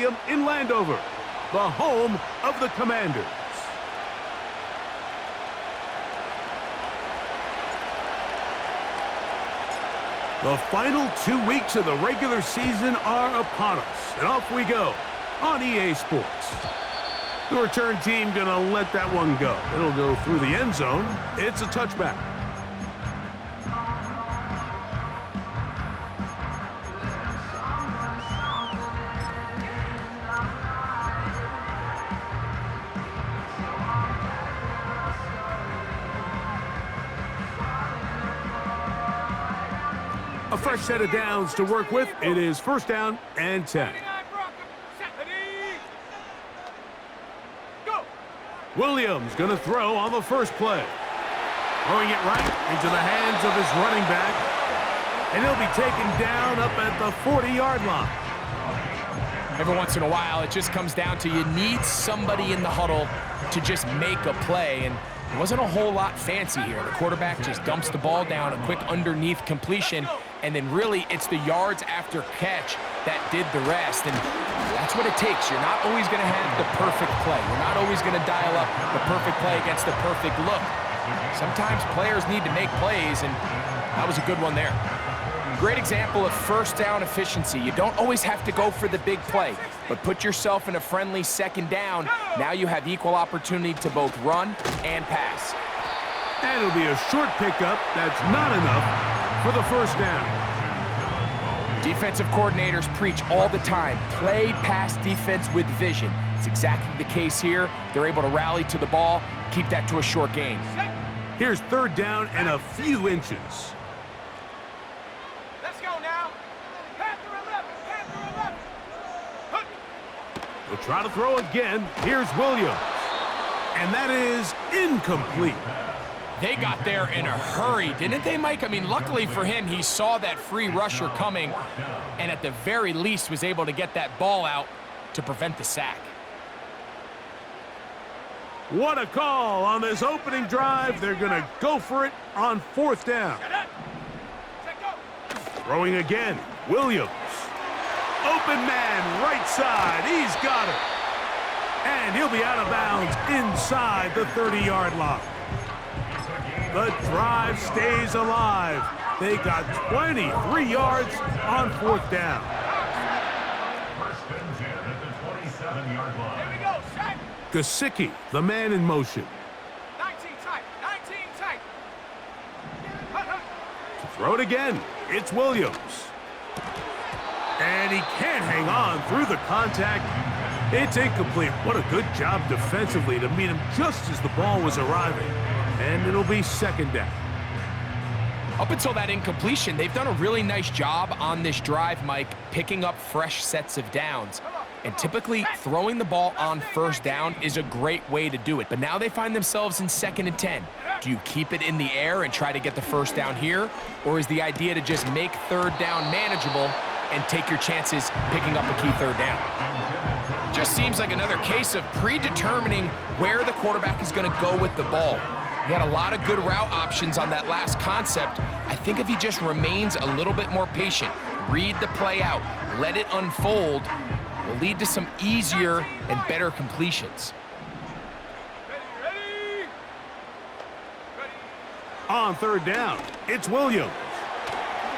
Stadium in Landover, the home of the Commanders. The final 2 weeks of the regular season are upon us, and off we go on EA Sports. The return team gonna let that one go. It'll go through the end zone. It's a touchback. A fresh set of downs to work with. It is first down and 10. Williams going to throw on the first play. Throwing it right into the hands of his running back. And he'll be taken down up at the 40-yard line. Every once in a while, it just comes down to you need somebody in the huddle to just make a play. And it wasn't a whole lot fancy here. The quarterback just dumps the ball down, a quick underneath completion, and then really it's the yards after catch that did the rest. And that's what it takes. You're not always going to have the perfect play. You're not always going to dial up the perfect play against the perfect look. Sometimes players need to make plays, and that was a good one there. Great example of first down efficiency. You don't always have to go for the big play, but put yourself in a friendly second down. Now you have equal opportunity to both run and pass. And it'll be a short pickup. That's not enough for the first down. Defensive coordinators preach all the time, play pass defense with vision. It's exactly the case here. They're able to rally to the ball, keep that to a short gain. Here's third down and a few inches. Let's go now. Panther 11. They'll try to throw again. Here's Williams. And that is incomplete. They got there in a hurry, didn't they, Mike? I mean, luckily for him, he saw that free rusher coming and at the very least was able to get that ball out to prevent the sack. What a call on this opening drive. They're going to go for it on fourth down. Throwing again, Williams. Open man, right side. He's got it. And he'll be out of bounds inside the 30-yard line. The drive stays alive. They got 23 yards on fourth down. Here we go, set. Gesicki, the man in motion. 19 tight. To throw it again, it's Williams. And he can't hang on through the contact. It's incomplete. What a good job defensively to meet him just as the ball was arriving. And it'll be second down. Up until that incompletion, they've done a really nice job on this drive, Mike, picking up fresh sets of downs. And typically, throwing the ball on first down is a great way to do it. But now they find themselves in 2nd and 10. Do you keep it in the air and try to get the first down here? Or is the idea to just make third down manageable and take your chances picking up a key third down? Just seems like another case of predetermining where the quarterback is going to go with the ball. He had a lot of good route options on that last concept. I think if he just remains a little bit more patient, read the play out, let it unfold, will lead to some easier and better completions. Ready. On third down, it's Williams.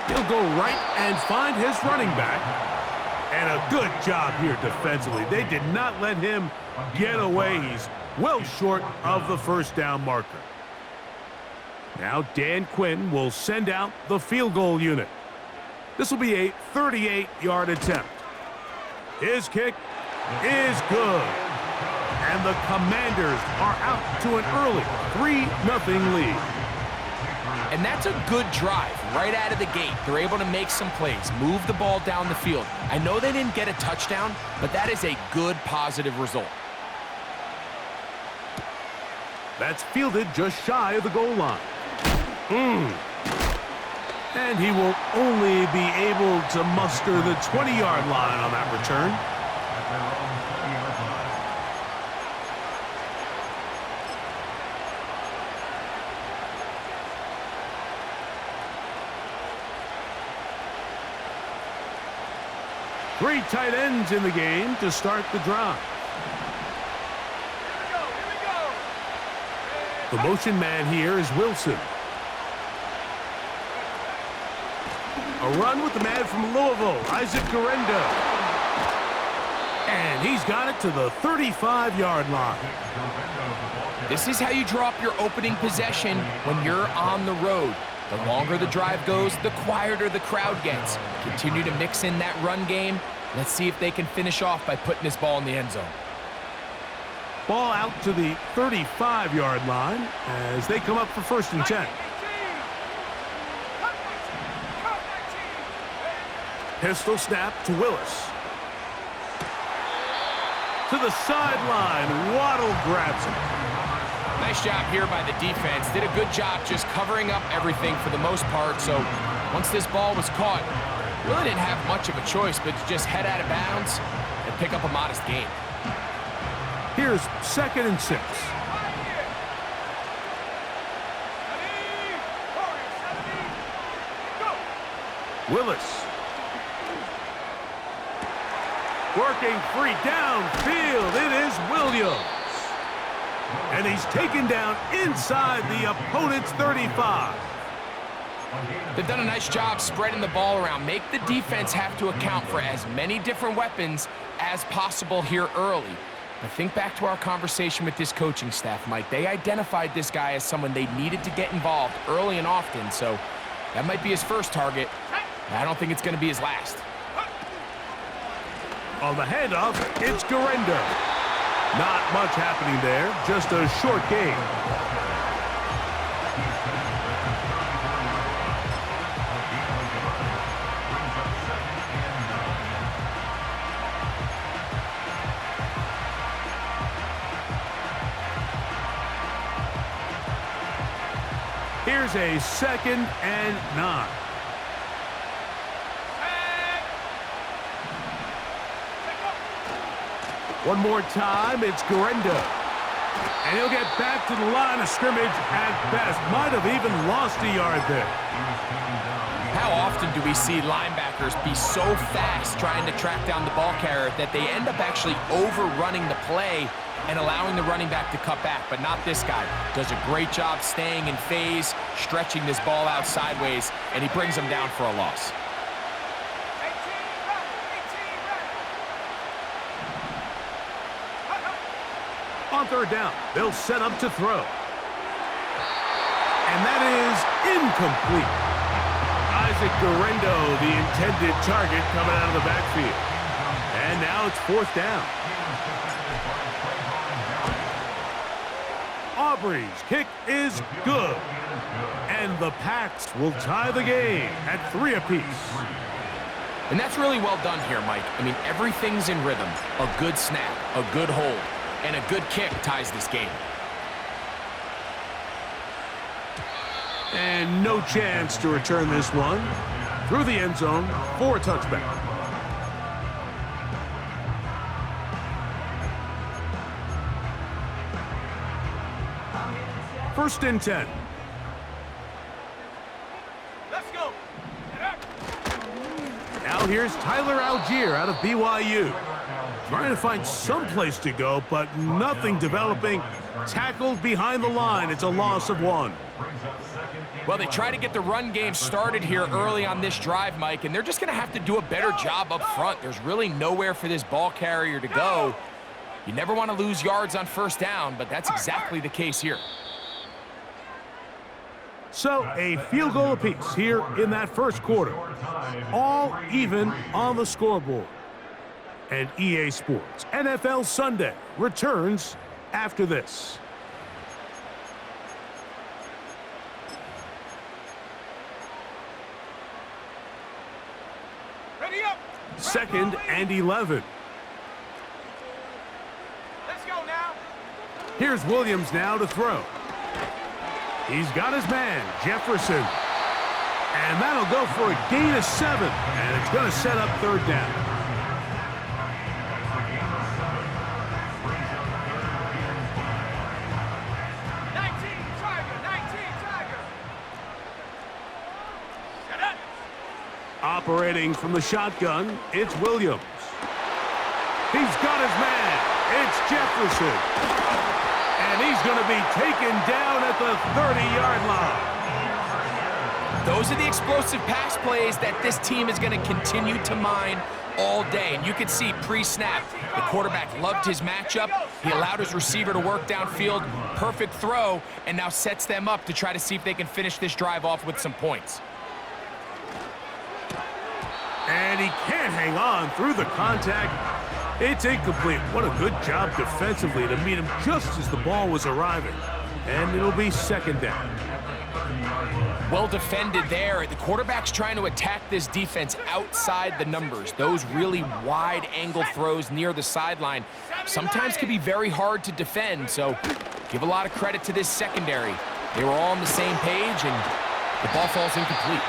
He'll go right and find his running back. And a good job here defensively. They did not let him get away. He's well short of the first down marker. Now Dan Quinn will send out the field goal unit. This will be a 38-yard attempt. His kick is good. And the Commanders are out to an early 3-0 lead. And that's a good drive right out of the gate. They're able to make some plays, move the ball down the field. I know they didn't get a touchdown, but that is a good positive result. That's fielded just shy of the goal line. And he will only be able to muster the 20-yard line on that return. Three tight ends in the game to start the drive. Here we go. The motion man here is Wilson. A run with the man from Louisville, Isaac Garendo. And he's got it to the 35-yard line. This is how you drop your opening possession when you're on the road. The longer the drive goes, the quieter the crowd gets. Continue to mix in that run game. Let's see if they can finish off by putting this ball in the end zone. Ball out to the 35-yard line as they come up for 1st and 10. Pistol snap to Willis. To the sideline, Waddle grabs him. Nice job here by the defense. Did a good job just covering up everything for the most part. So once this ball was caught, really didn't have much of a choice but to just head out of bounds and pick up a modest gain. Here's 2nd and 6. Willis. Working free downfield. It is Williams. And he's taken down inside the opponent's 35. They've done a nice job spreading the ball around. Make the defense have to account for as many different weapons as possible here early. But think back to our conversation with this coaching staff, Mike. They identified this guy as someone they needed to get involved early and often, so that might be his first target. I don't think it's going to be his last. On the handoff, it's Garendo. Not much happening there, just a short gain. Here's a 2nd and 9. One more time, it's Garendo. And he'll get back to the line of scrimmage at best. Might have even lost a yard there. How often do we see linebackers be so fast trying to track down the ball carrier that they end up actually overrunning the play and allowing the running back to cut back? But not this guy. Does a great job staying in phase, stretching this ball out sideways, and he brings them down for a loss. On 3rd down, they'll set up to throw. And that is incomplete. Isaac Garendo, the intended target, coming out of the backfield. And now it's 4th down. Aubrey's kick is good. And the Pats will tie the game at 3 apiece. And that's really well done here, Mike. I mean, everything's in rhythm. A good snap, a good hold, and a good kick ties this game. And no chance to return this one. Through the end zone for a touchback. First and 10. Let's go. Now here's Tyler Algier out of BYU. Trying to find some place to go, but nothing developing. Tackled behind the line. It's a loss of 1. Well, they try to get the run game started here early on this drive, Mike, and they're just going to have to do a better job up front. There's really nowhere for this ball carrier to go. You never want to lose yards on 1st down, but that's exactly the case here. So a field goal apiece here in that 1st quarter. All even on the scoreboard. And EA Sports NFL Sunday returns after this. Ready up. 2nd and 11. Let's go now. Here's Williams now to throw. He's got his man, Jefferson. And that'll go for a gain of 7. And it's going to set up 3rd down. Operating from the shotgun, it's Williams. He's got his man. It's Jefferson. And he's going to be taken down at the 30-yard line. Those are the explosive pass plays that this team is going to continue to mine all day. And you can see pre-snap, the quarterback loved his matchup. He allowed his receiver to work downfield, perfect throw, and now sets them up to try to see if they can finish this drive off with some points. And he can't hang on through the contact. It's incomplete. What a good job defensively to meet him just as the ball was arriving. And it'll be second down. Well defended there. The quarterback's trying to attack this defense outside the numbers. Those really wide angle throws near the sideline sometimes can be very hard to defend. So give a lot of credit to this secondary. They were all on the same page, and the ball falls incomplete.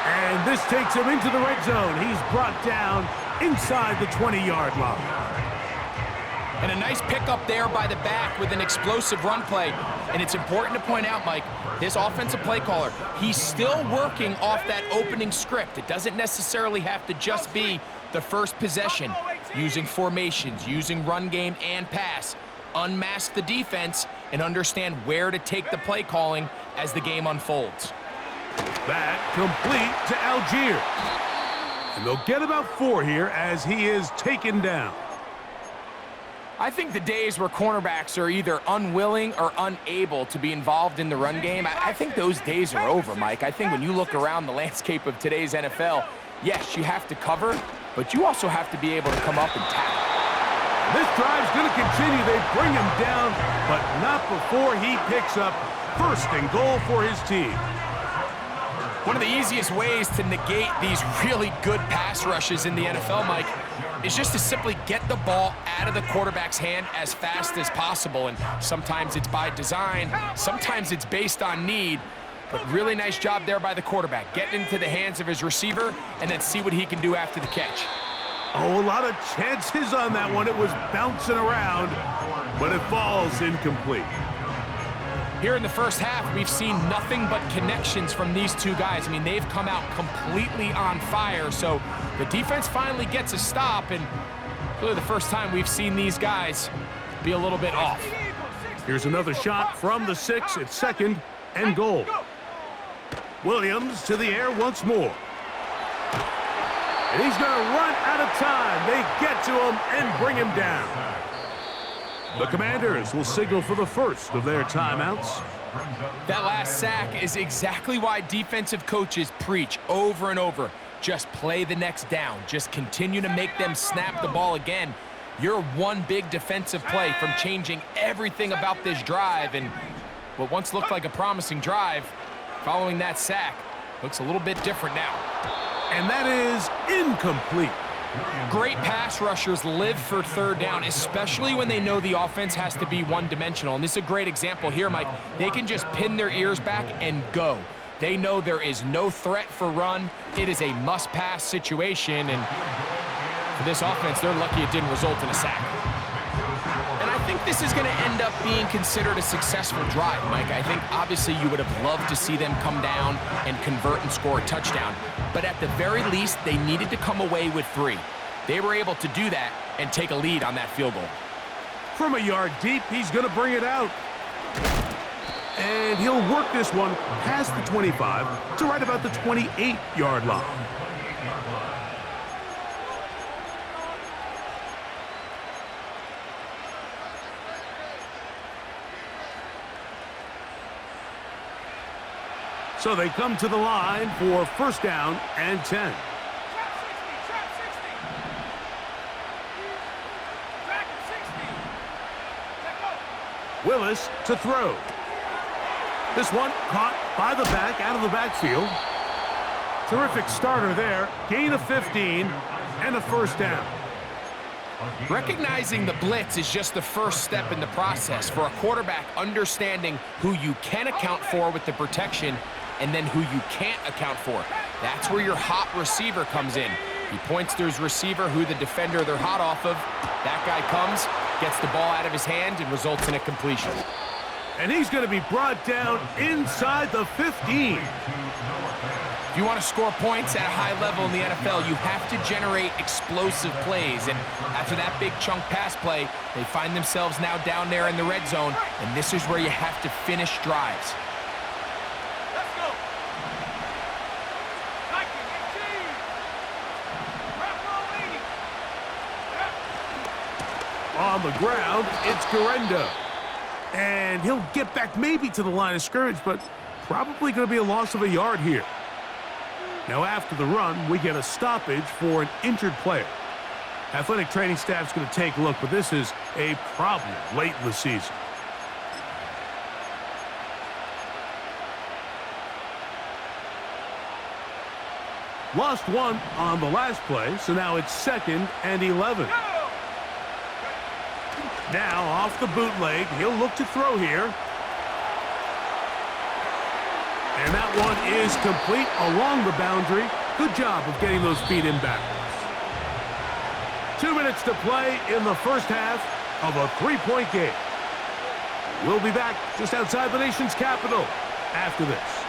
And this takes him into the red zone. He's brought down inside the 20-yard line. And a nice pickup there by the back with an explosive run play. And it's important to point out, Mike, this offensive play caller, he's still working off that opening script. It doesn't necessarily have to just be the first possession. Using formations, using run game and pass. Unmask the defense and understand where to take the play calling as the game unfolds. That complete to Algier. And they'll get about 4 here as he is taken down. I think the days where cornerbacks are either unwilling or unable to be involved in the run game, I think those days are over, Mike. I think when you look around the landscape of today's NFL, yes, you have to cover, but you also have to be able to come up and tackle. This drive's going to continue. They bring him down, but not before he picks up first and goal for his team. One of the easiest ways to negate these really good pass rushes in the NFL, Mike, is just to simply get the ball out of the quarterback's hand as fast as possible. And sometimes it's by design, sometimes it's based on need. But really nice job there by the quarterback, getting into the hands of his receiver and then see what he can do after the catch. Oh, a lot of chances on that one. It was bouncing around, but it falls incomplete. Here in the first half, we've seen nothing but connections from these two guys. I mean, they've come out completely on fire, so the defense finally gets a stop, and really the first time we've seen these guys be a little bit off. Here's another shot from the 6. It's second and goal. Williams to the air once more. And he's going to run out of time. They get to him and bring him down. The Commanders will signal for the first of their timeouts. That last sack is exactly why defensive coaches preach over and over. Just play the next down. Just continue to make them snap the ball again. You're one big defensive play from changing everything about this drive. And what once looked like a promising drive, following that sack, looks a little bit different now. And that is incomplete. Great pass rushers live for third down, especially when they know the offense has to be one-dimensional. And this is a great example here, Mike. They can just pin their ears back and go. They know there is no threat for run. It is a must-pass situation. And for this offense, they're lucky it didn't result in a sack. And I think this is going to end up being considered a successful drive, Mike. I think obviously you would have loved to see them come down and convert and score a touchdown. But at the very least, they needed to come away with 3. They were able to do that and take a lead on that field goal. From a yard deep, he's going to bring it out. And he'll work this one past the 25 to right about the 28-yard line. So they come to the line for first down and 10. Willis to throw. This one caught by the back, out of the backfield. Terrific starter there. Gain of 15 and a first down. Recognizing the blitz is just the first step in the process for a quarterback, understanding who you can account for with the protection and then who you can't account for. That's where your hot receiver comes in. He points to his receiver, who the defender they're hot off of. That guy comes, gets the ball out of his hand, and results in a completion. And he's going to be brought down inside the 15. If you want to score points at a high level in the NFL, you have to generate explosive plays. And after that big chunk pass play, they find themselves now down there in the red zone. And this is where you have to finish drives. Let's go. 19, 18. Wrap roll 80. Yep. On the ground, it's Garenda. And he'll get back maybe to the line of scrimmage, but probably going to be a loss of a yard here. Now, after the run, we get a stoppage for an injured player. Athletic training staff's going to take a look, but this is a problem late in the season. Lost one on the last play, so now it's 2nd and 11. Now, off the bootleg, he'll look to throw here. And that one is complete along the boundary. Good job of getting those feet in backwards. 2 minutes to play in the first half of a 3-point game. We'll be back just outside the nation's capital after this.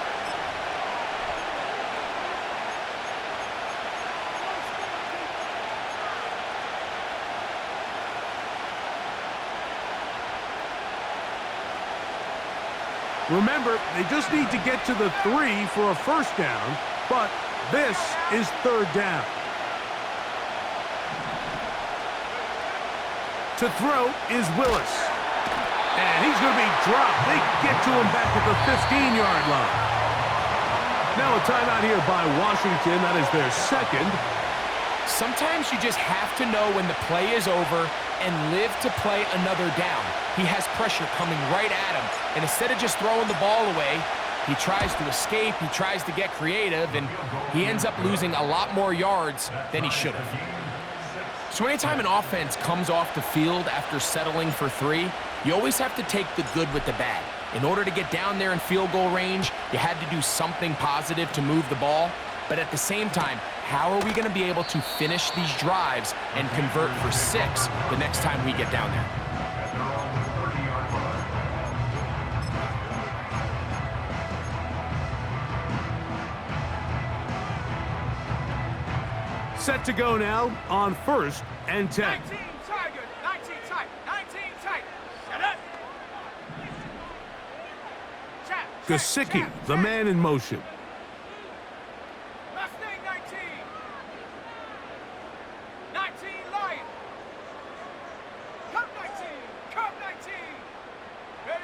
Remember, they just need to get to the 3 for a first down, but this is 3rd down. To throw is Willis. And he's going to be dropped. They get to him back at the 15-yard line. Now a timeout here by Washington. That is their 2nd. Sometimes you just have to know when the play is over and live to play another down. He has pressure coming right at him, and instead of just throwing the ball away, he tries to escape, he tries to get creative, and he ends up losing a lot more yards than he should have. So anytime an offense comes off the field after settling for 3, you always have to take the good with the bad. In order to get down there in field goal range, you had to do something positive to move the ball. But at the same time, how are we going to be able to finish these drives and convert for 6 the next time we get down there? Set to go now on 1st and 10. 19 Tiger, 19 tight, 19 tight. Shut up. Gesicki, the man in motion. Last name 19. 19 Lion. Come 19. Come 19. Ready?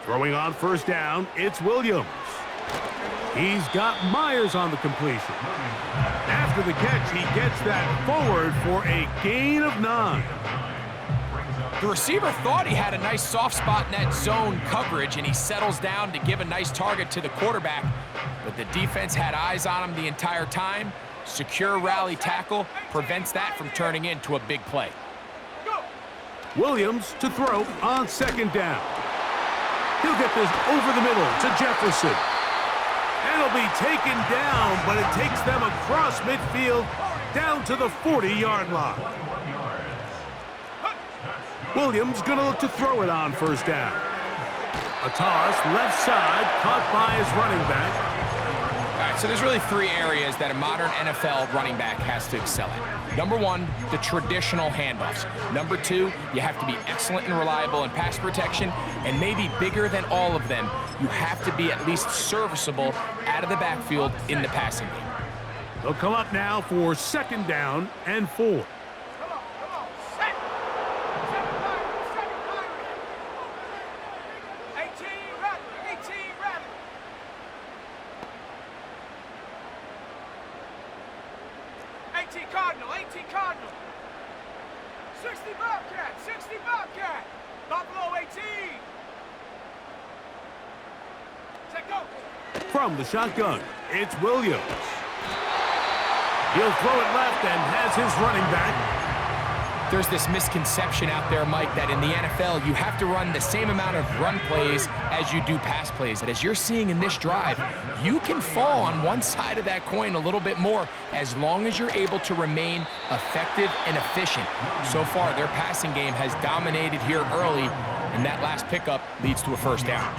Throwing on 1st down, it's Williams. He's got Myers on the completion. After the catch, he gets that forward for a gain of 9. The receiver thought he had a nice soft spot in that zone coverage, and he settles down to give a nice target to the quarterback. But the defense had eyes on him the entire time. Secure rally tackle prevents that from turning into a big play. Go. Williams to throw on 2nd down. He'll get this over the middle to Jefferson. And it'll be taken down, but it takes them across midfield down to the 40-yard line. Williams going to look to throw it on 1st down. A toss left side caught by his running back. All right, so there's really 3 areas that a modern NFL running back has to excel at. Number 1, the traditional handoffs. Number 2, you have to be excellent and reliable in pass protection. And maybe bigger than all of them, you have to be at least serviceable out of the backfield in the passing game. They'll come up now for 2nd down and 4. Come on. Set. 18 ready. 18 ready. 18 Cardinal. 18 Cardinal. 60 Bobcat. 60 Bobcat. Buffalo 18. Set go. From the shotgun, it's Williams. He'll throw it left and has his running back. There's this misconception out there, Mike, that in the NFL, you have to run the same amount of run plays as you do pass plays. And as you're seeing in this drive, you can fall on one side of that coin a little bit more as long as you're able to remain effective and efficient. So far, their passing game has dominated here early, and that last pickup leads to a first down.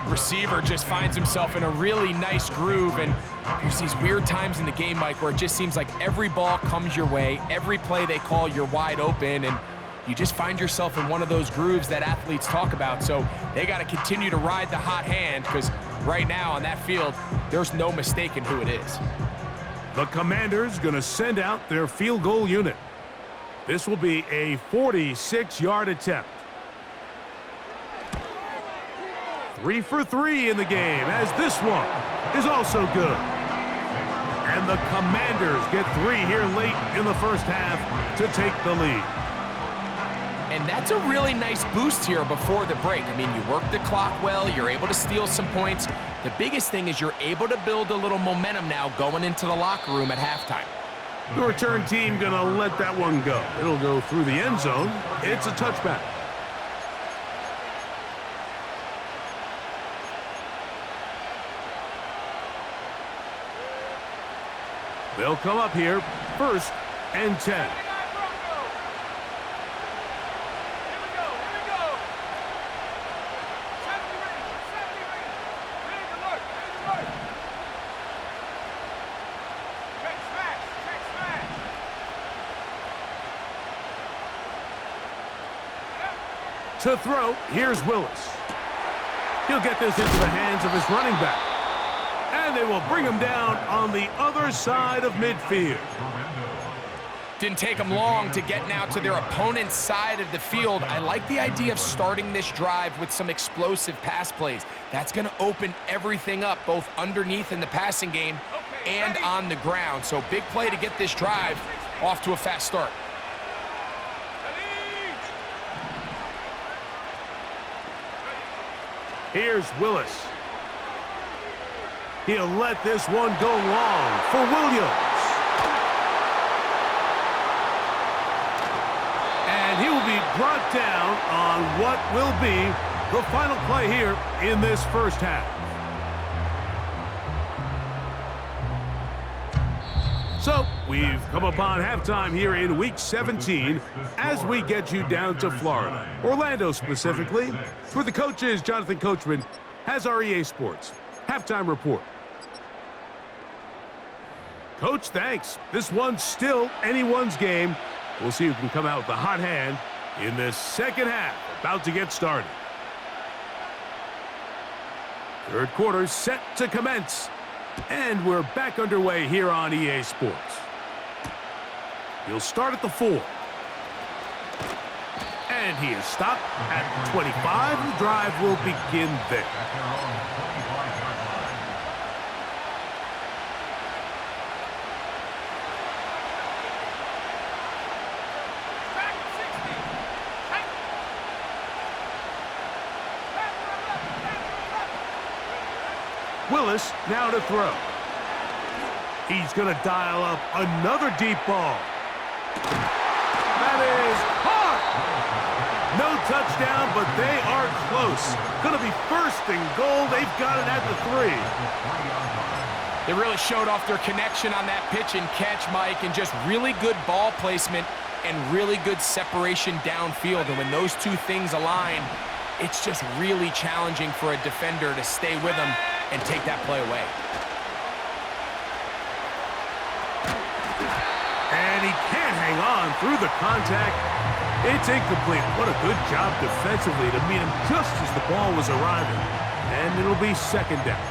Receiver just finds himself in a really nice groove, and there's these weird times in the game, Mike, where it just seems like every ball comes your way, every play they call, you're wide open, and you just find yourself in one of those grooves that athletes talk about. So they got to continue to ride the hot hand, because right now on that field, there's no mistaking who it is. The Commanders going to send out their field goal unit. This will be a 46-yard attempt. 3 for 3 in the game, as this one is also good. And the Commanders get 3 here late in the first half to take the lead. And that's a really nice boost here before the break. I mean, you work the clock well, you're able to steal some points. The biggest thing is you're able to build a little momentum now going into the locker room at halftime. The return team going to let that one go. It'll go through the end zone. It's a touchback. They'll come up here, 1st and 10. To throw, here's Willis. He'll get this into the hands of his running back. And they will bring him down on the other side of midfield. Didn't take them long to get now to their opponent's side of the field. I like the idea of starting this drive with some explosive pass plays. That's going to open everything up, both underneath in the passing game and on the ground. So big play to get this drive off to a fast start. Here's Willis. He'll let this one go long for Williams. And he will be brought down on what will be the final play here in this first half. So, we've come upon halftime here in Week 17 as we get you down to Florida, Orlando specifically, where the coaches, Jonathan Coachman, has our EA Sports halftime report. Coach, thanks. This one's still anyone's game. We'll see who can come out with the hot hand in this second half, about to get started. Third quarter set to commence. And we're back underway here on EA Sports. He'll start at the 4. And he is stopped at the 25. The drive will begin there. Willis now to throw. He's going to dial up another deep ball. That is hard. No touchdown, but they are close. Going to be 1st and goal. They've got it at the 3. They really showed off their connection on that pitch and catch, Mike, and just really good ball placement and really good separation downfield. And when those two things align, it's just really challenging for a defender to stay with them and take that play away. And he can't hang on through the contact. It's incomplete. What a good job defensively to meet him just as the ball was arriving. And it'll be 2nd down.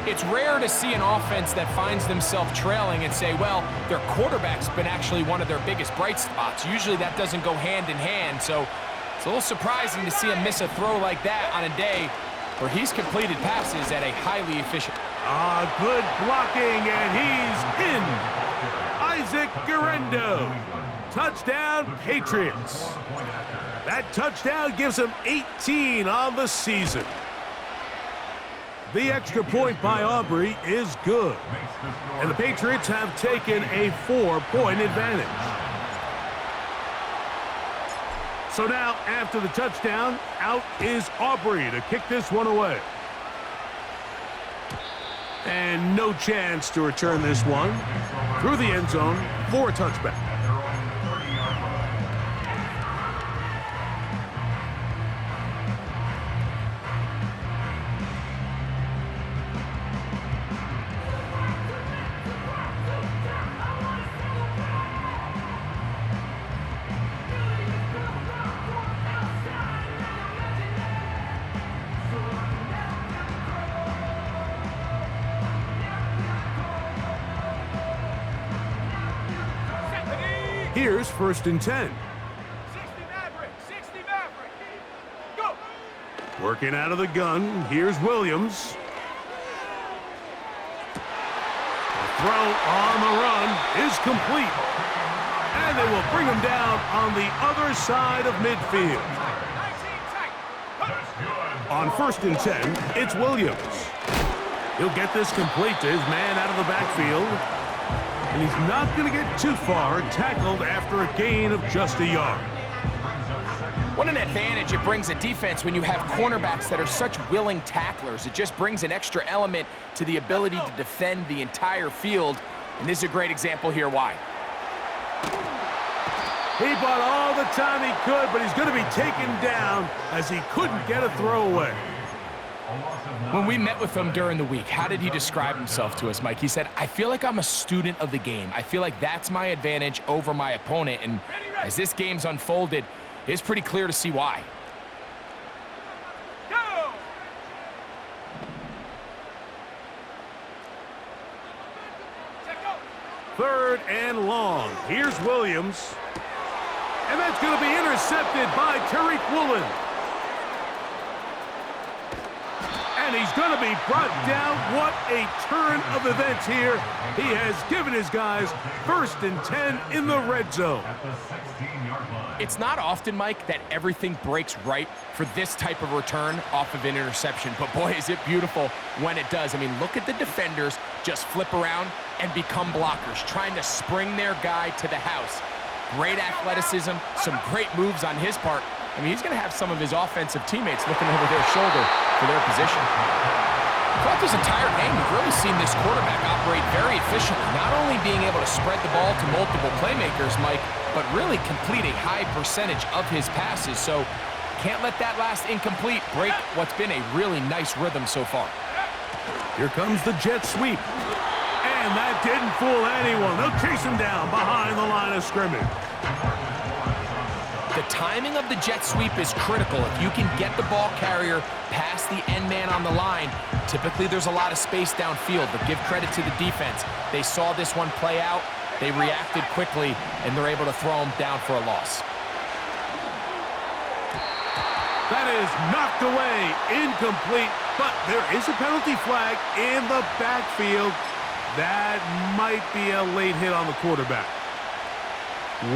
It's rare to see an offense that finds themselves trailing and say, well, their quarterback's been actually one of their biggest bright spots. Usually that doesn't go hand in hand, so it's a little surprising to see him miss a throw like that on a day where he's completed passes at a highly efficient. Good blocking, and he's in. Isaac Guerrero. Touchdown, Patriots. That touchdown gives them 18 on the season. The extra point by Aubrey is good. And the Patriots have taken a 4-point advantage. So now, after the touchdown, out is Aubrey to kick this one away. And no chance to return this one through the end zone for a touchback. Here's 1st and 10. 60 Maverick, 60 Maverick. Go. Working out of the gun, here's Williams. The throw on the run is complete. And they will bring him down on the other side of midfield. 19 tight. On 1st and 10, it's Williams. He'll get this complete to his man out of the backfield. And he's not going to get too far, tackled after a gain of just a yard. What an advantage it brings a defense when you have cornerbacks that are such willing tacklers. It just brings an extra element to the ability to defend the entire field. And this is a great example here why. He bought all the time he could, but he's going to be taken down as he couldn't get a throwaway. When we met with him during the week, how did he describe himself to us, Mike? He said, I feel like I'm a student of the game. I feel like that's my advantage over my opponent. And as this game's unfolded, it's pretty clear to see why. Go. Check go. 3rd and long. Here's Williams. And that's going to be intercepted by Tariq Woolen. And he's going to be brought down. What a turn of events here. He has given his guys 1st and 10 in the red zone. It's not often, Mike, that everything breaks right for this type of return off of an interception. But boy, is it beautiful when it does. I mean, look at the defenders just flip around and become blockers, trying to spring their guy to the house. Great athleticism, some great moves on his part. I mean, he's going to have some of his offensive teammates looking over their shoulder for their position. Throughout this entire game, we've really seen this quarterback operate very efficiently, not only being able to spread the ball to multiple playmakers, Mike, but really complete a high percentage of his passes. So can't let that last incomplete break what's been a really nice rhythm so far. Here comes the jet sweep. And that didn't fool anyone. They'll chase him down behind the line of scrimmage. The timing of the jet sweep is critical. If you can get the ball carrier past the end man on the line, typically there's a lot of space downfield, but give credit to the defense. They saw this one play out, they reacted quickly, and they're able to throw him down for a loss. That is knocked away, incomplete, but there is a penalty flag in the backfield. That might be a late hit on the quarterback.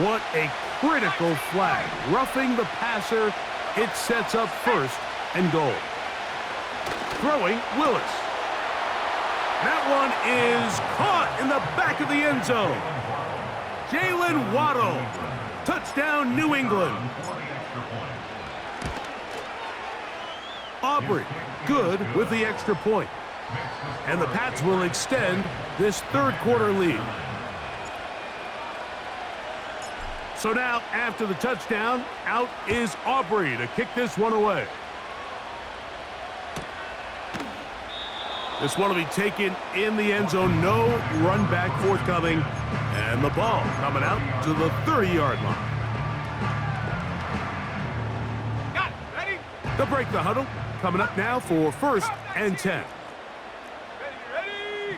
What a critical flag. Roughing the passer, it sets up 1st and goal. Throwing, Willis. That one is caught in the back of the end zone. Jalen Waddle. Touchdown, New England. Aubrey, good with the extra point. And the Pats will extend this 3rd quarter lead. So now, after the touchdown, out is Aubrey to kick this one away. This one will be taken in the end zone. No run back forthcoming. And the ball coming out to the 30-yard line. Got it. Ready? They'll break the huddle. Coming up now for 1st and 10. Ready.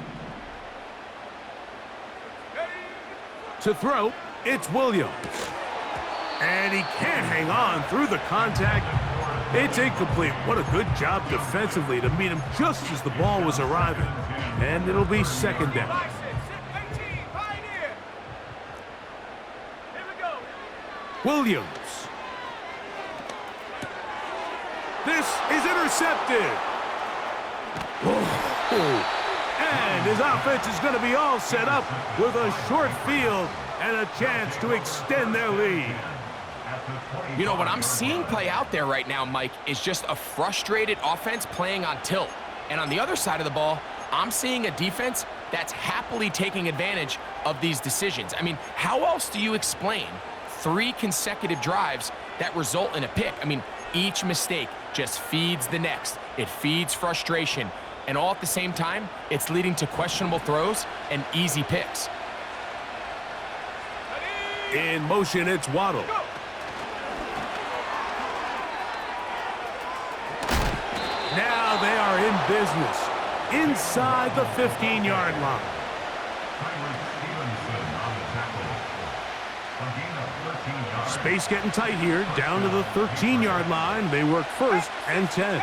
To throw, it's Williams. And he can't hang on through the contact. It's incomplete. What a good job defensively to meet him just as the ball was arriving. And it'll be 2nd down. 18, Pioneer. Here we go. Williams. This is intercepted. Oh. And his offense is going to be all set up with a short field and a chance to extend their lead. You know, what I'm seeing play out there right now, Mike, is just a frustrated offense playing on tilt. And on the other side of the ball, I'm seeing a defense that's happily taking advantage of these decisions. I mean, how else do you explain 3 consecutive drives that result in a pick? I mean, each mistake just feeds the next. It feeds frustration. And all at the same time, it's leading to questionable throws and easy picks. In motion, it's Waddle. Now they are in business inside the 15-yard line. Space getting tight here, down to the 13-yard line. They work 1st and 10.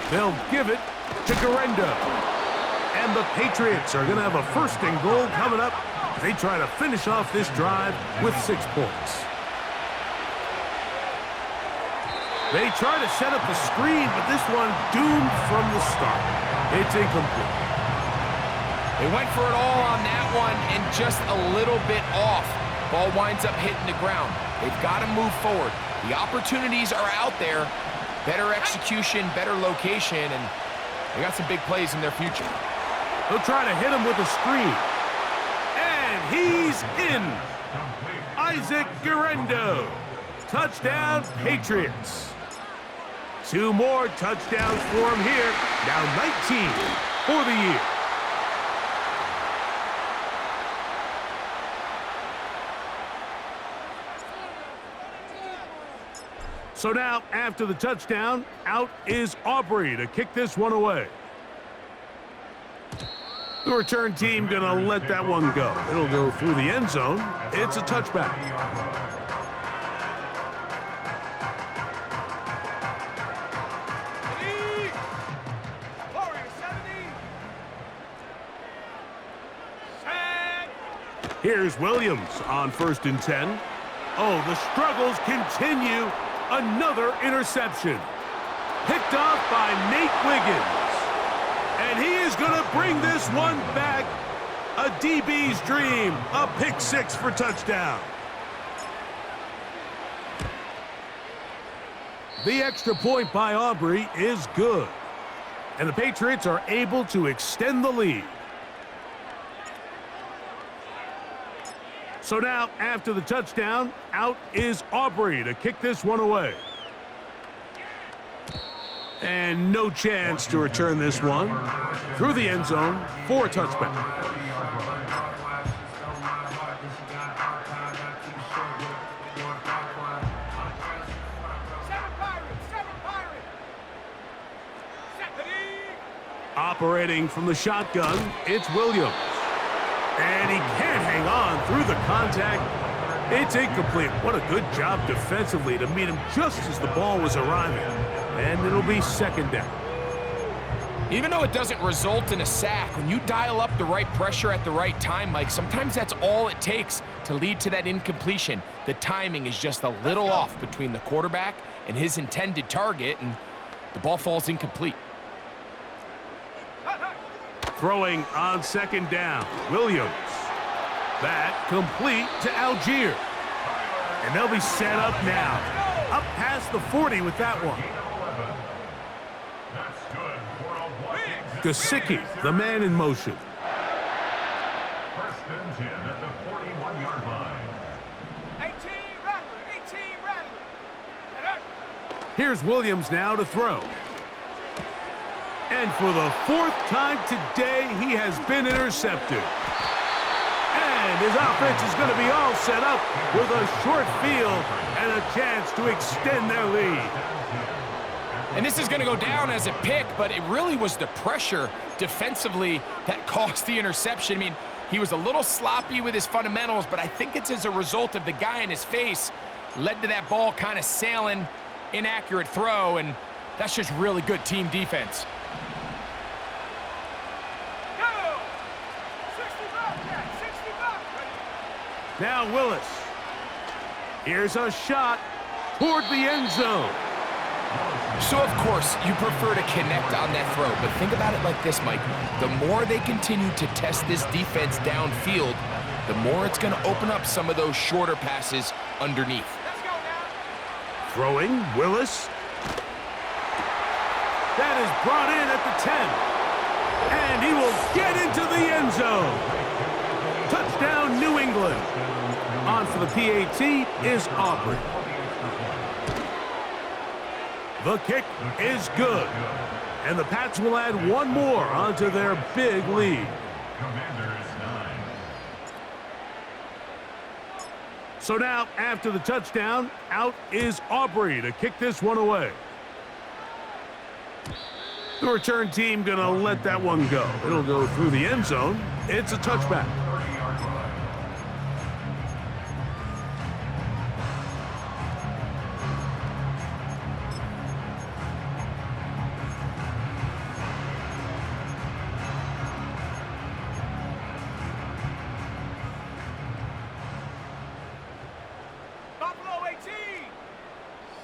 They'll give it to Garendo. And the Patriots are going to have a 1st and goal coming up. They try to finish off this drive with 6 points. They try to set up the screen, but this one doomed from the start. It's incomplete. They went for it all on that one and just a little bit off. Ball winds up hitting the ground. They've got to move forward. The opportunities are out there. Better execution, better location, and they got some big plays in their future. They'll try to hit him with a screen. And he's in. Isaac Garendo. Touchdown, Patriots. 2 more touchdowns for him here. Now 19 for the year. So now, after the touchdown, out is Aubrey to kick this one away. The return team gonna let that one go. It'll go through the end zone. It's a touchback. Here's Williams on 1st and 10. Oh, the struggles continue. Another interception. Picked off by Nate Wiggins. And he is going to bring this one back. A DB's dream. A pick 6 for touchdown. The extra point by Aubrey is good. And the Patriots are able to extend the lead. So now, after the touchdown, out is Aubrey to kick this one away. And no chance to return this one. Through the end zone for a touchback. Operating from the shotgun, it's Williams. And he can't hang on through the contact. It's incomplete. What a good job defensively to meet him just as the ball was arriving. And it'll be 2nd down. Even though it doesn't result in a sack, when you dial up the right pressure at the right time, Mike, sometimes that's all it takes to lead to that incompletion. The timing is just a little off between the quarterback and his intended target, and the ball falls incomplete. Throwing on 2nd down, Williams. That complete to Algier. And they'll be set up now. Up past the 40 with that one. Gesicki, the man in motion. 1st and 10 at the 41-yard line. 18 Rattler. Here's Williams now to throw. And for the 4th time today, he has been intercepted. And his offense is going to be all set up with a short field and a chance to extend their lead. And this is going to go down as a pick, but it really was the pressure defensively that caused the interception. I mean, he was a little sloppy with his fundamentals, but I think it's as a result of the guy in his face led to that ball kind of sailing, inaccurate throw, and that's just really good team defense. Now Willis. Here's a shot toward the end zone. So, of course, you prefer to connect on that throw, but think about it like this, Mike. The more they continue to test this defense downfield, the more it's going to open up some of those shorter passes underneath. Throwing, Willis. That is brought in at the 10. And he will get into the end zone. Touchdown, New England. On for the PAT is Aubrey. The kick is good. And the Pats will add one more onto their big lead. So now, after the touchdown, out is Aubrey to kick this one away. The return team gonna let that one go. It'll go through the end zone. It's a touchback.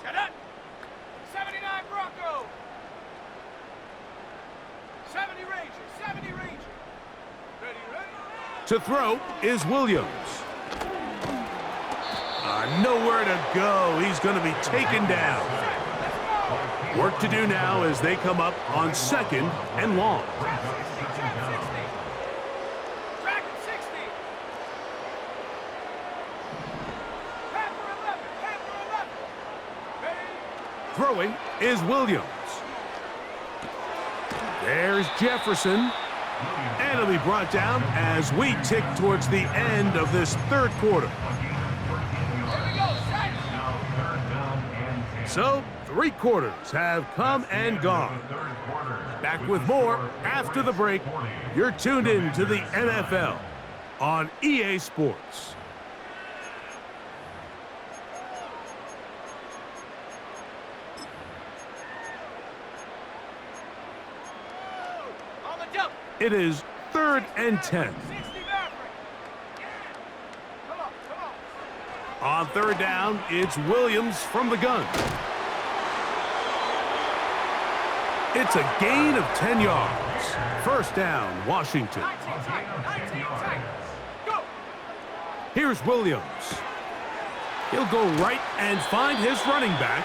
Set up. 79 Bronco. 70 Ranger. 70 Ranger. Ready, ready. To throw is Williams. Nowhere to go. He's going to be taken down. Work to do now as they come up on 2nd and long. Dragon 60. Panther 11. Panther 11. Ready. Throwing is Williams. There's Jefferson. And it'll be brought down as we tick towards the end of this 3rd quarter. So, 3 quarters have come and gone. Back with more after the break. You're tuned in to the NFL on EA Sports. On the double. It is 3rd and 10. 60 Maverick. Come on. On 3rd down, it's Williams from the gun. It's a gain of 10 yards. 1st down, Washington. 19 tight. 19 tight. Go. Here's Williams. He'll go right and find his running back.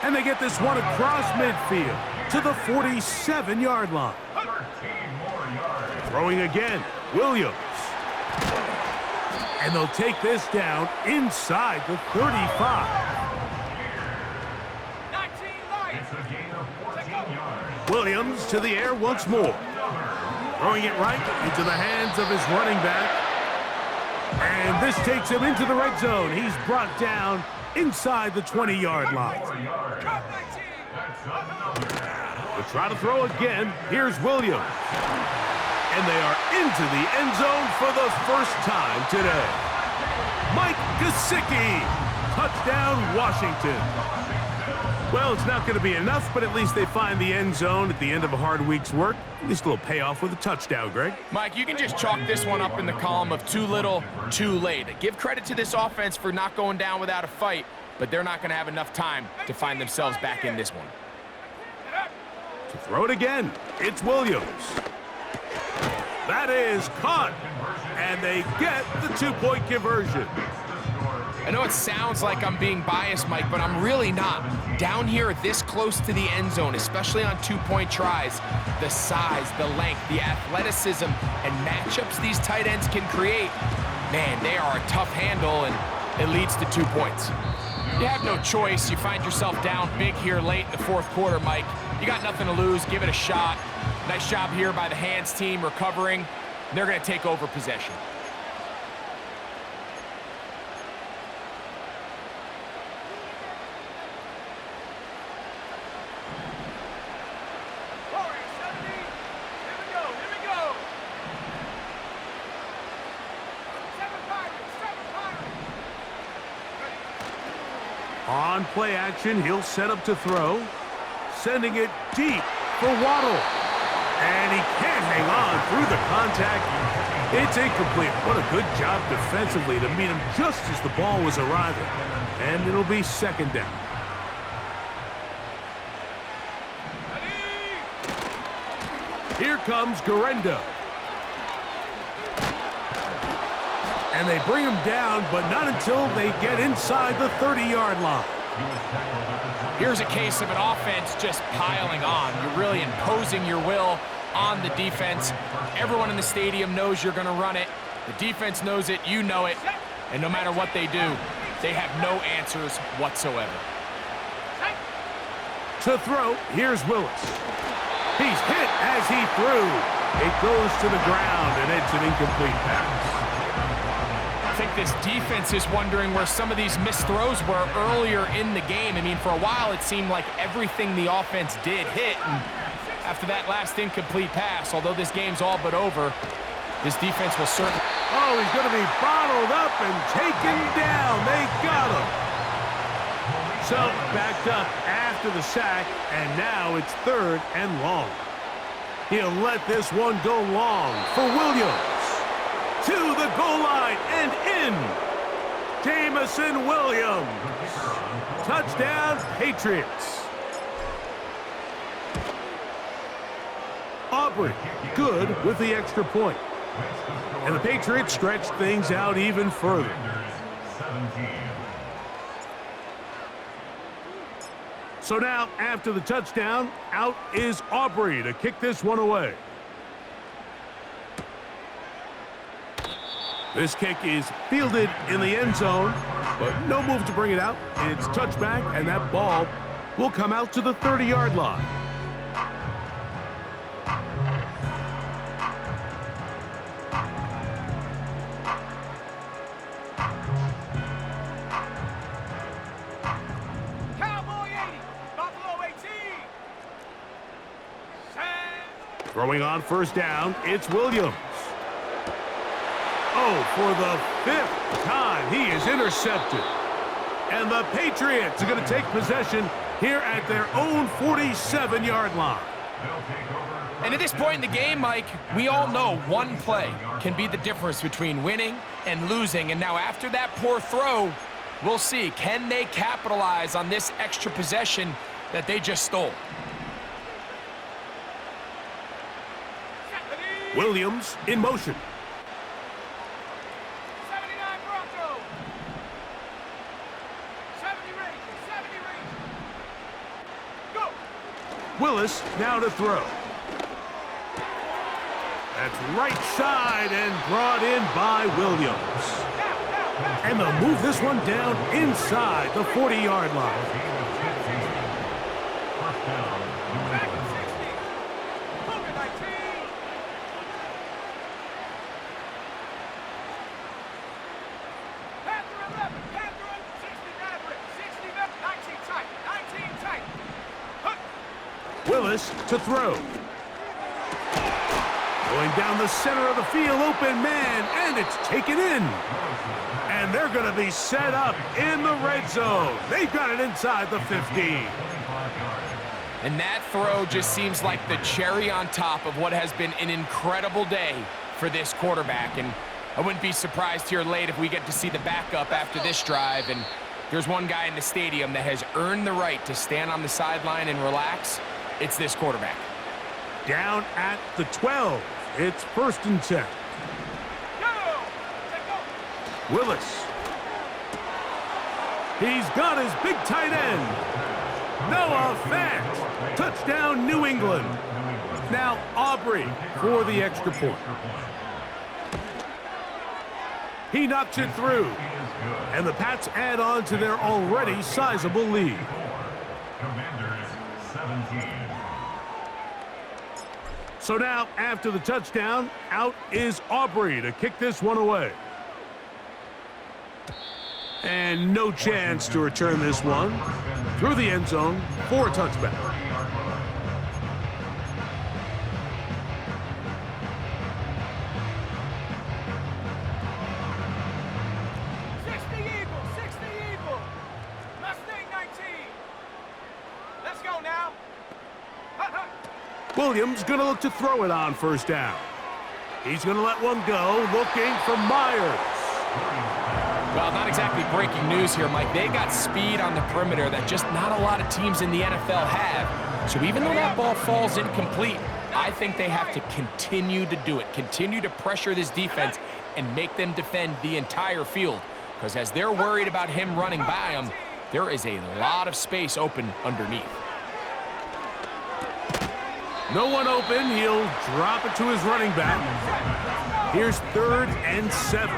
And they get this one across midfield to the 47-yard line. 13 more yards. Throwing again, Williams. And they'll take this down inside the 35. 19 light. It's a gain of 14 yards. Williams to the air once more. Throwing it right into the hands of his running back. And this takes him into the red zone. He's brought down inside the 20-yard line. Drop 19. We'll try to throw again. Here's Williams. And they are into the end zone for the first time today. Mike Gesicki. Touchdown, Washington. Well, it's not going to be enough, but at least they find the end zone at the end of a hard week's work. At least a little payoff with a touchdown, Greg. Mike, you can just chalk this one up in the column of too little, too late. Give credit to this offense for not going down without a fight, but they're not going to have enough time to find themselves back in this one. To throw it again, it's Williams. That is caught, and they get the 2-point conversion. I know it sounds like I'm being biased, Mike, but I'm really not. Down here this close to the end zone, especially on 2-point tries, the size, the length, the athleticism, and matchups these tight ends can create, man, they are a tough handle, and it leads to 2 points. You have no choice. You find yourself down big here late in the 4th quarter, Mike. You got nothing to lose. Give it a shot. Nice job here by the hands team recovering. They're going to take over possession. Warriors 70. Here we go. Here we go. 7 Pirates. 7 Pirates. Ready. On play action, he'll set up to throw. Sending it deep for Waddle. And he can't hang on through the contact. It's incomplete. What a good job defensively to meet him just as the ball was arriving. And it'll be 2nd down. Here comes Garendo. And they bring him down, but not until they get inside the 30-yard line. Here's a case of an offense just piling on. You're really imposing your will on the defense. Everyone in the stadium knows you're going to run it. The defense knows it, you know it. And no matter what they do, they have no answers whatsoever. To throw, here's Willis. He's hit as he threw. It goes to the ground, and it's an incomplete pass. I think this defense is wondering where some of these missed throws were earlier in the game. I mean, for a while, it seemed like everything the offense did hit. And after that last incomplete pass, although this game's all but over, this defense will certainly... Oh, he's going to be bottled up and taken down. They got him. So, backed up after the sack, and now it's 3rd and long. He'll let this one go long for Williams. To the goal line and in. Tbmv1 Touchdown, Patriots. Aubrey, good with the extra point. And the Patriots stretch things out even further. So now, after the touchdown, out is Aubrey to kick this one away. This kick is fielded in the end zone, but no move to bring it out. It's touchback, and that ball will come out to the 30-yard line. Cowboy 80, Buffalo 18. Set. Throwing on first down, it's Williams. Oh, for the 5th time, he is intercepted. And the Patriots are going to take possession here at their own 47-yard line. And at this point in the game, Mike, we all know one play can be the difference between winning and losing. And now after that poor throw, we'll see, can they capitalize on this extra possession that they just stole? Williams in motion. 79 Broncos. 70 Rangers, 70 Rangers. Go. Willis now to throw. That's right side and brought in by Williams. And they'll move this one down inside the 40-yard line. Back at 60. Booker 19. Panther 11. Panther 60 Maverick. 60 Maverick. 19 tight. 19 tight. Huck. Willis to throw. Going down the center of the field, open man, and it's taken in. And they're going to be set up in the red zone. They've got it inside the 15. And that throw just seems like the cherry on top of what has been an incredible day for this quarterback. And I wouldn't be surprised here late if we get to see the backup after this drive. And there's one guy in the stadium that has earned the right to stand on the sideline and relax. It's this quarterback. Down at the 12. It's 1st and 10. Go. Willis. He's got his big tight end. Noah Fant. Touchdown, New England. Now Aubrey for the extra point. He knocks it through. And the Pats add on to their already sizable lead. Commanders 17. So now, after the touchdown, out is Aubrey to kick this one away. And no chance to return this one through the end zone for a touchback. Williams going to look to throw it on first down. He's going to let one go, looking for Myers. Well, not exactly breaking news here, Mike. They got speed on the perimeter that just not a lot of teams in the NFL have. So even though that ball falls incomplete, I think they have to continue to do it, continue to pressure this defense and make them defend the entire field. Because as they're worried about him running by them, there is a lot of space open underneath. No one open. He'll drop it to his running back. Here's 3rd and 7.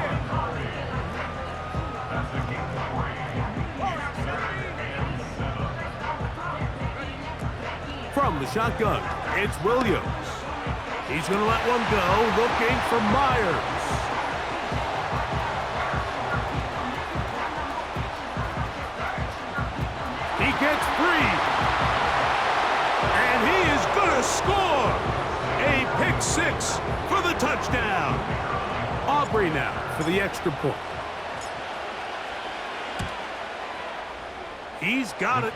From the shotgun, it's Williams. He's going to let one go, looking for Myers. He gets free. And he is going to score. A pick 6 for the touchdown. Aubrey now for the extra point. He's got it.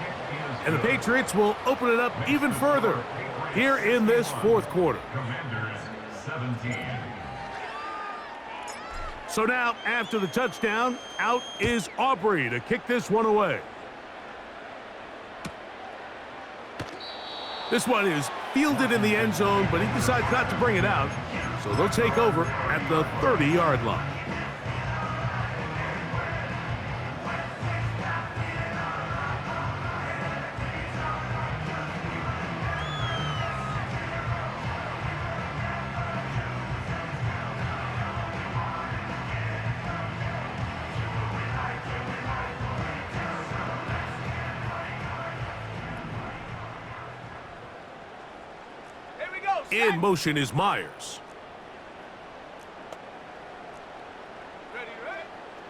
And the Patriots will open it up even further here in this 4th quarter. So now, after the touchdown, out is Aubrey to kick this one away. This one is fielded in the end zone, but he decides not to bring it out. So they'll take over at the 30-yard line. In motion is Myers.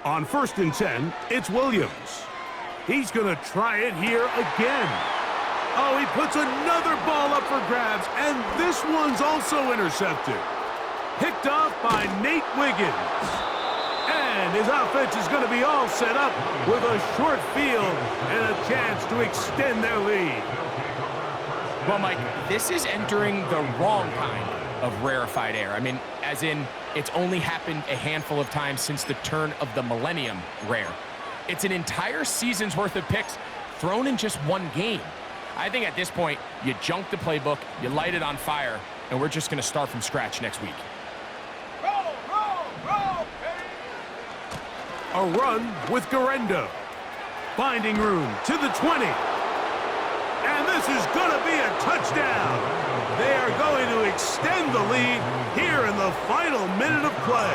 On 1st and 10, it's Williams. He's going to try it here again. Oh, he puts another ball up for grabs, and this one's also intercepted. Picked off by Nate Wiggins. And his offense is going to be all set up with a short field and a chance to extend their lead. Well, Mike, this is entering the wrong kind of rarefied air. I mean, as in, it's only happened a handful of times since the turn of the millennium rare. It's an entire season's worth of picks thrown in just one game. I think at this point, you junk the playbook, you light it on fire, and we're just going to start from scratch next week. Roll, roll, roll. A run with Garendo. Finding room to the 20. And this is going to be a touchdown. They are going to extend the lead here in the final minute of play.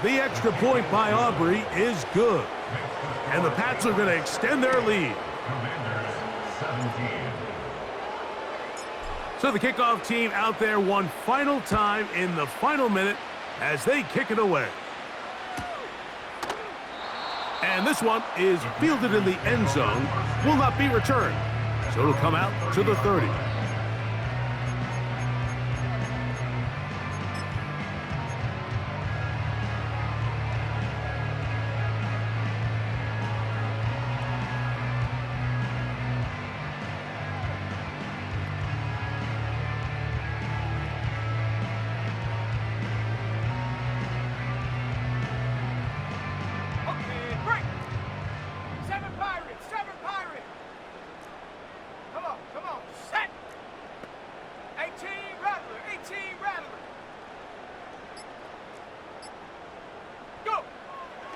The extra point by Aubrey is good. And the Pats are going to extend their lead. So the kickoff team out there one final time in the final minute as they kick it away. And this one is fielded in the end zone, will not be returned. So it'll come out to the 30.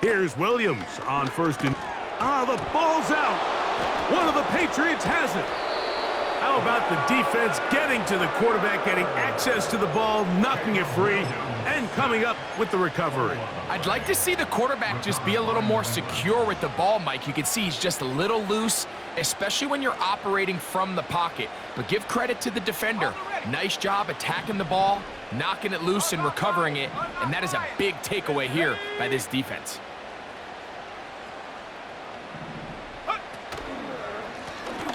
Here's Williams on 1st and... the ball's out. One of the Patriots has it. How about the defense getting to the quarterback, getting access to the ball, knocking it free, and coming up with the recovery? I'd like to see the quarterback just be a little more secure with the ball, Mike. You can see he's just a little loose, especially when you're operating from the pocket. But give credit to the defender. Nice job attacking the ball, knocking it loose and recovering it, and that is a big takeaway here by this defense.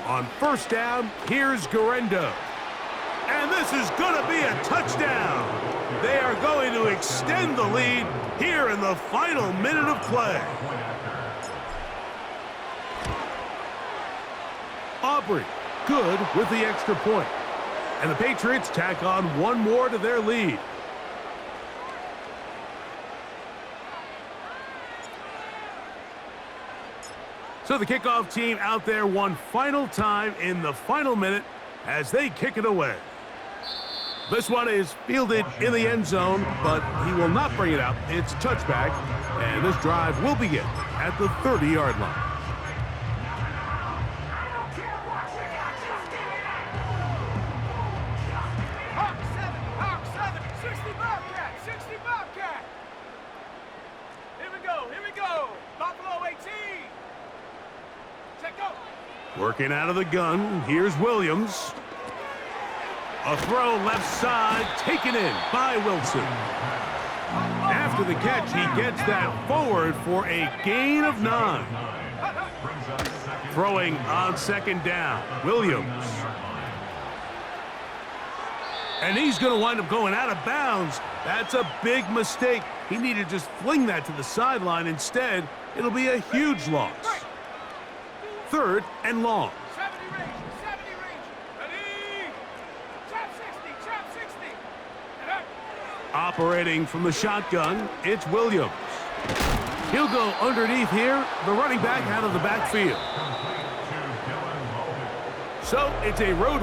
On 1st down, here's Garendo. And this is going to be a touchdown. They are going to extend the lead here in the final minute of play. Aubrey, good with the extra point. And the Patriots tack on one more to their lead. So the kickoff team out there one final time in the final minute as they kick it away. This one is fielded in the end zone, but he will not bring it out. It's a touchback, and this drive will begin at the 30-yard line. Hawk 7, 60 Bobcat, 60 Bobcat. Here we go. Buffalo 18. Check out. Working out of the gun, here's Williams. A throw left side, taken in by Wilson. After the catch, he gets that forward for a gain of 9. Throwing on 2nd down, Williams. And he's going to wind up going out of bounds. That's a big mistake. He needed to just fling that to the sideline. Instead, it'll be a huge loss. 3rd and long. 70 range. Ready? Trap 60. Operating from the shotgun, it's Williams. He'll go underneath here, the running back out of the backfield. So it's a road